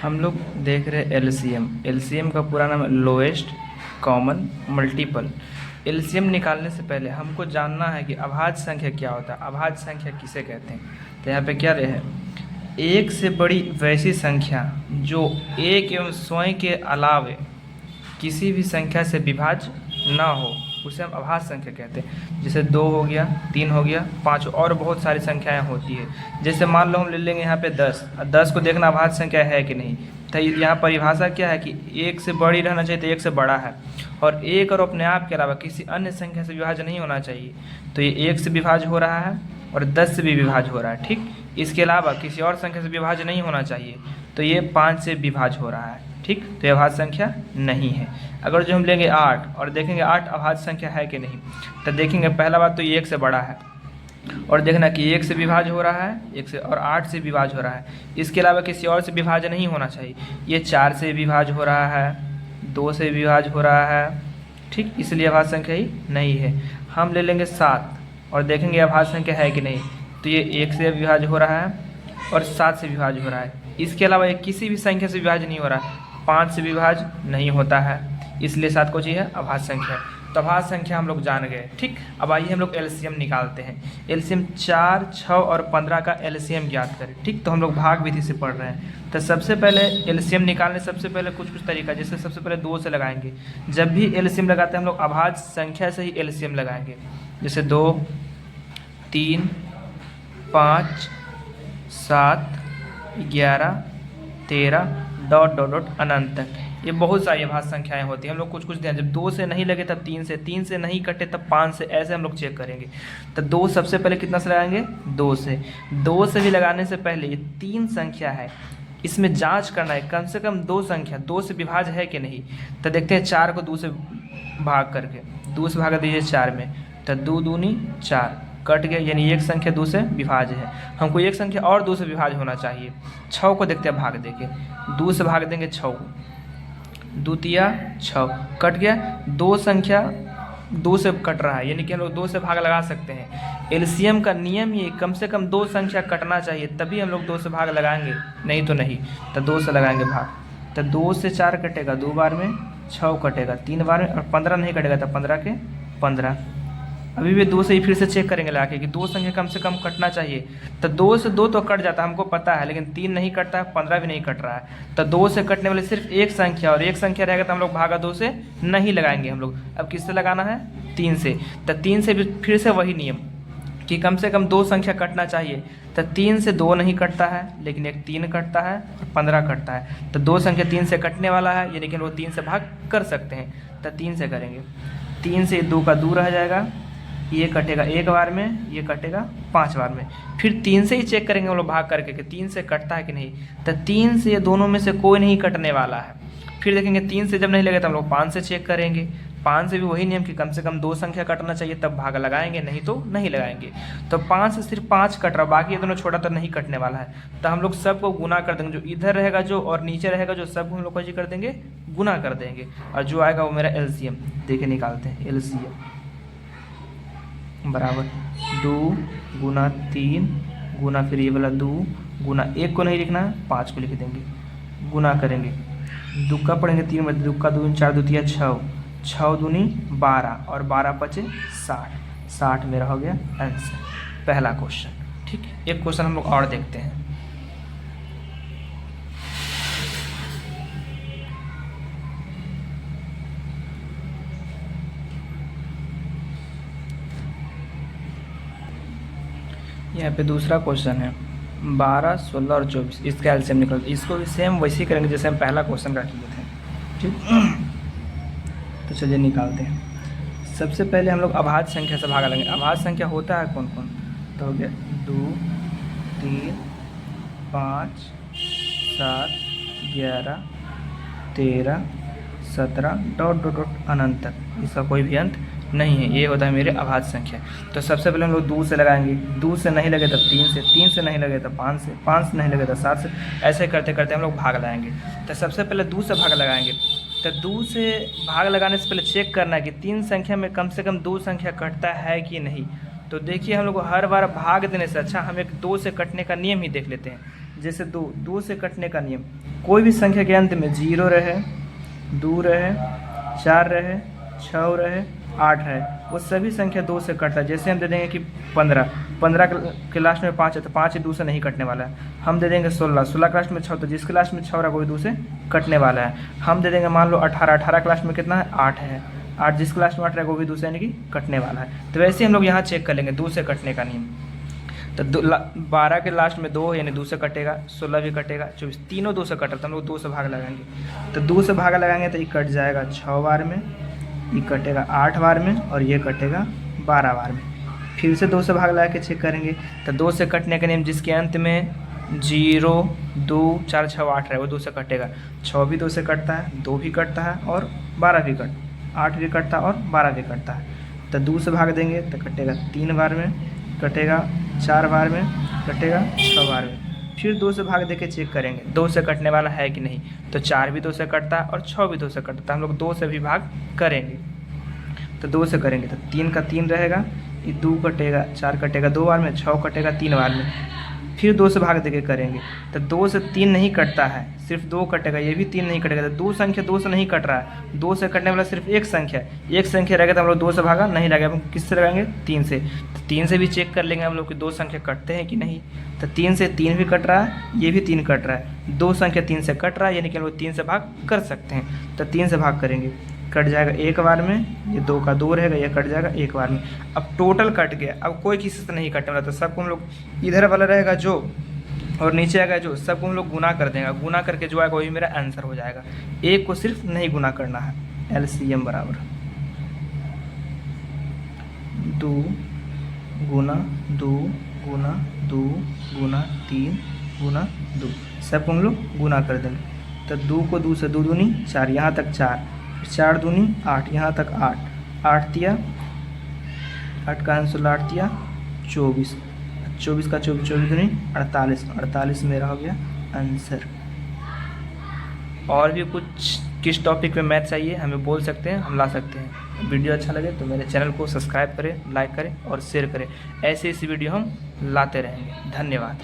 हम लोग देख रहे हैं एलसीएम। एलसीएम का पूरा नाम है लोएस्ट कॉमन मल्टीपल। एलसीएम निकालने से पहले हमको जानना है कि अभाज्य संख्या क्या होता है, अभाज्य संख्या किसे कहते हैं। तो यहाँ पे क्या रहे है, एक से बड़ी वैसी संख्या जो एक एवं स्वयं के अलावे किसी भी संख्या से विभाज्य ना हो, उसे हम अभाज्य संख्या कहते हैं। जैसे 2 हो गया, 3 हो गया, 5 और बहुत सारी संख्याएं होती है। जैसे मान लो हम ले लेंगे यहाँ पे 10, 10 को देखना अभाज्य संख्या है कि नहीं। तो यहाँ परिभाषा क्या है कि एक से बड़ी रहना चाहिए तो एक से बड़ा है, और एक और अपने आप के अलावा किसी अन्य संख्या से विभाज्य नहीं होना चाहिए। तो ये 1 से विभाज्य हो रहा है और 10 से भी विभाज्य हो रहा है, ठीक। इसके अलावा किसी और संख्या से विभाज्य नहीं होना चाहिए, तो ये 5 से विभाज्य हो रहा है, ठीक। तो ये अभाज्य संख्या नहीं है। अगर जो हम लेंगे 8 और देखेंगे 8 अभाज्य संख्या है कि नहीं, तो देखेंगे पहला बात तो ये 1 से बड़ा है, और देखना कि 1 से विभाज्य हो रहा है, 1 से, और 8 से विभाज्य हो रहा है। इसके अलावा किसी और से विभाज्य नहीं होना चाहिए। ये 4 से विभाज्य हो रहा है, 2 से विभाज्य हो रहा है, ठीक, इसलिए अभाज्य संख्या ही नहीं है। हम ले लेंगे 7 और देखेंगे अभाज्य संख्या है कि नहीं, तो ये 1 से विभाज्य हो रहा है और 7 से विभाज्य हो रहा है। इसके अलावा ये किसी भी संख्या से विभाज्य नहीं हो रहा है, 5 से विभाज्य नहीं होता है, इसलिए 7 को चाहिए अभाज्य संख्या। तो अभाज्य संख्या हम लोग जान गए, ठीक। अब आइए हम लोग एलसीएम निकालते हैं। एलसीएम 4, 6 और 15 का एलसीएम ज्ञात करें, ठीक। तो हम लोग भाग विधि से पढ़ रहे हैं। तो सबसे पहले एलसीएम निकालने सबसे पहले कुछ तरीका, जैसे सबसे पहले 2 से लगाएंगे। जब भी एलसीएम लगाते हैं हम लोग अभाज्य संख्या से ही एलसीएम लगाएंगे। जैसे 2, 3, 5, 7, 11, 13 डॉट डॉट डॉट अनंत तक। ये बहुत सारी अभाज्य संख्याएं होती हैं। हम लोग कुछ ध्यान, जब 2 से नहीं लगे तब 3 से, 3 से नहीं कटे तब 5 से, ऐसे हम लोग चेक करेंगे। तो 2 सबसे पहले कितना से लगाएंगे, 2 से। 2 से भी लगाने से पहले ये 3 संख्या है, इसमें जांच करना है कम से कम 2 संख्या 2 से विभाज्य है कि नहीं। तो देखते हैं 4 को 2 से भाग करके, 2 से भाग दीजिए 4 में, तो 2 दूनी 4 कट गया, यानी एक संख्या 2 से विभाज्य है। हमको एक संख्या और 2 से विभाज्य होना चाहिए। 6 को देखते हैं भाग देके, 2 से भाग देंगे 6 को, 2 तिया 6 कट गया। 2 संख्या 2 से कट रहा है, यानी कि हम लोग 2 से भाग लगा सकते हैं। एलसीएम का नियम ये कम से कम 2 संख्या कटना चाहिए, तभी हम लोग 2 से भाग लगाएंगे, नहीं तो नहीं। तो 2 से लगाएंगे भाग, तो 2 से 4 कटेगा 2 बार में, 6 कटेगा 3 बार में, और 15 नहीं कटेगा, तो 15 के 15। अभी भी 2 से ही फिर से चेक करेंगे लाके कि 2 संख्या कम से कम कटना चाहिए। तो 2 से 2 तो कट जाता है, हमको पता है, लेकिन 3 नहीं कटता है, 15 भी नहीं कट रहा है। तो 2 से कटने वाले सिर्फ एक संख्या, और एक संख्या रहेगा तो हम लोग भागा 2 से नहीं लगाएंगे हम लोग। अब किससे लगाना है, 3 से। तो 3 से भी फिर से वही नियम कि कम से कम 2 संख्या कटना चाहिए। तो 3 से 2 नहीं कटता है, लेकिन एक 3 कटता है और 15 कटता है। तो 2 संख्या 3 से कटने वाला है, यानी कि वो 3 से भाग कर सकते हैं। तो 3 से करेंगे, 3 से 2 का 2 रह जाएगा, ये कटेगा 1 बार में, ये कटेगा 5 बार में। फिर 3 से ही चेक करेंगे हम लोग भाग करके कि 3 से कटता है कि नहीं। तो 3 से ये दोनों में से कोई नहीं कटने वाला है। फिर देखेंगे 3 से जब नहीं लगे तो हम लोग 5 से चेक करेंगे। 5 से भी वही नियम कि कम से कम 2 संख्या कटना चाहिए, तब भाग लगाएंगे, नहीं तो नहीं लगाएंगे। तो 5 से सिर्फ 5 कट रहा, बाकी ये दोनों छोटा तो नहीं कटने वाला है। तो हम लोग सबको गुना कर देंगे, जो इधर रहेगा जो और नीचे रहेगा जो, सबको हम लोग क्या कर देंगे, गुना कर देंगे, और जो आएगा वो मेरा एलसीएम। देखिए निकालते हैं, एलसीएम बराबर 2 गुना 3 गुना फिर ये वाला 2 गुना 1 को नहीं लिखना है, 5 को लिख देंगे, गुना करेंगे, दुक्का पढ़ेंगे 3 में, दुक्का 2 4 दूतिया 6, 6 दूनी 12 और 12 पचे 60, 60 मेरा हो गया आंसर, पहला क्वेश्चन, ठीक। एक क्वेश्चन हम लोग और देखते हैं। यहाँ पे दूसरा क्वेश्चन है 12, 16 और 24, इसका एलसीएम निकल। इसको भी सेम वैसे ही करेंगे जैसे हम पहला क्वेश्चन का किए थे, ठीक। तो चलिए निकालते हैं। सबसे पहले हम लोग अभाज्य संख्या से भागा लेंगे। अभाज्य संख्या होता है कौन कौन, तो हो गया 2, 3, 5, 7, 11, 13, 17 डॉट डॉट डॉट अनंत तक, इसका कोई भी अंत नहीं है। ये होता है मेरे अभाज्य संख्या। तो सबसे पहले हम लोग 2 से लगाएंगे, 2 से नहीं लगे तब 3 से, 3 से नहीं लगे तब 5 से, 5 से नहीं लगे तब 7 से, ऐसे करते करते हम लोग भाग लगाएंगे। तो सबसे पहले 2 से भाग लगाएंगे। तो 2 से भाग लगाने से पहले चेक करना है कि 3 संख्या में कम से कम 2 संख्या कटता है कि नहीं। तो देखिए हम लोग हर बार भाग देने से अच्छा हम एक 2 से कटने का नियम ही देख लेते हैं। जैसे 2 से कटने का नियम, कोई भी संख्या के अंत में 0 रहे, 2 रहे, 4 रहे, 6 रहे, 8 रहे, वो सभी संख्या 2 से कटता है। जैसे हम दे देंगे कि 15 के लास्ट में 5 है तो 5 ही 2 से नहीं कटने वाला है। हम दे देंगे 16 के लास्ट में 6 तो जिसके लास्ट में 6 रहा वो भी 2 से कटने वाला है। हम दे देंगे मान लो 18 के लास्ट में कितना है 8 है, 8 जिसके लास्ट में 8 रहेगा वो भी 2 से यानी कि कटने वाला है। तो वैसे ही हम लोग यहाँ चेक कर लेंगे 2 से कटने का नियम। तो 12 के लास्ट में 2 यानी 2 से कटेगा, 16 भी कटेगा, 24 तीनों 2 से कटता है। हम लोग 2 से भाग लगाएंगे तो 2 से भाग लगाएंगे तो ये कट जाएगा 6 बार में, ये कटेगा 8 बार में और ये कटेगा 12 बार में। फिर से 2 से भाग लगा के चेक करेंगे तो 2 से कटने का नियम जिसके अंत में 0, 2, 4, 6, 8 है वो 2 से कटेगा। 6 भी 2 से कटता है, 2 भी कटता है और 12 भी 8 भी कटता है और 12 भी कटता है। तो 2 से भाग देंगे तो कटेगा 3 बार में, कटेगा 4 बार में, कटेगा 6 बार में। फिर 2 से भाग दे के चेक करेंगे 2 से कटने वाला है कि नहीं। तो 4 भी 2 से कटता है और 6 भी 2 से कटता है। हम लोग 2 से भी भाग करेंगे तो 2 से करेंगे तो 3 का 3 रहेगा, ये 2 कटेगा, 4 कटेगा 2 बार में, 6 कटेगा 3 बार में। फिर 2 से भाग देके करेंगे तो 2 से 3 नहीं कटता है, सिर्फ 2 कटेगा, ये भी 3 नहीं कटेगा। तो 2 संख्या 2 से नहीं कट रहा है, 2 से कटने वाला सिर्फ एक संख्या है। एक संख्या रहेगा तो हम लोग 2 से भागा नहीं लगेगा, हम किससे लगाएंगे 3 से। तो 3 से भी चेक कर लेंगे हम लोग कि 2 संख्या कटते हैं कि नहीं। तो 3 से 3 भी कट रहा है, ये भी 3 कट रहा है, 2 संख्या 3 से कट रहा है यानी कि हम लोग 3 से भाग कर सकते हैं। तो 3 से भाग करेंगे, कट जाएगा 1 बार में, ये 2 का 2 रहेगा, ये कट जाएगा 1 बार में। अब टोटल कट गया, अब कोई किसी से नहीं कटने वाला। तो सबको हम लोग इधर वाला रहेगा जो और नीचे आएगा जो, सबको हम लोग गुना कर देंगे। गुना करके जो आएगा वही मेरा आंसर हो जाएगा। एक को सिर्फ नहीं गुना करना है। LCM बराबर 2 गुना 2 गुना 2 गुना 3 गुना 2, सबको हम लोग गुना कर देंगे। तो 2 को 2 से 2 दूनी 4, यहाँ तक 4, 4 दूनी 8, यहाँ तक 8, 8 दिया 8 का आंसर 8 दिया 24, 24 का 24 दूनी 48, 48 मेरा हो गया आंसर। और भी कुछ किस टॉपिक में मैथ चाहिए हमें बोल सकते हैं, हम ला सकते हैं। वीडियो अच्छा लगे तो मेरे चैनल को सब्सक्राइब करें, लाइक करें और शेयर करें। ऐसे वीडियो हम लाते रहेंगे। धन्यवाद।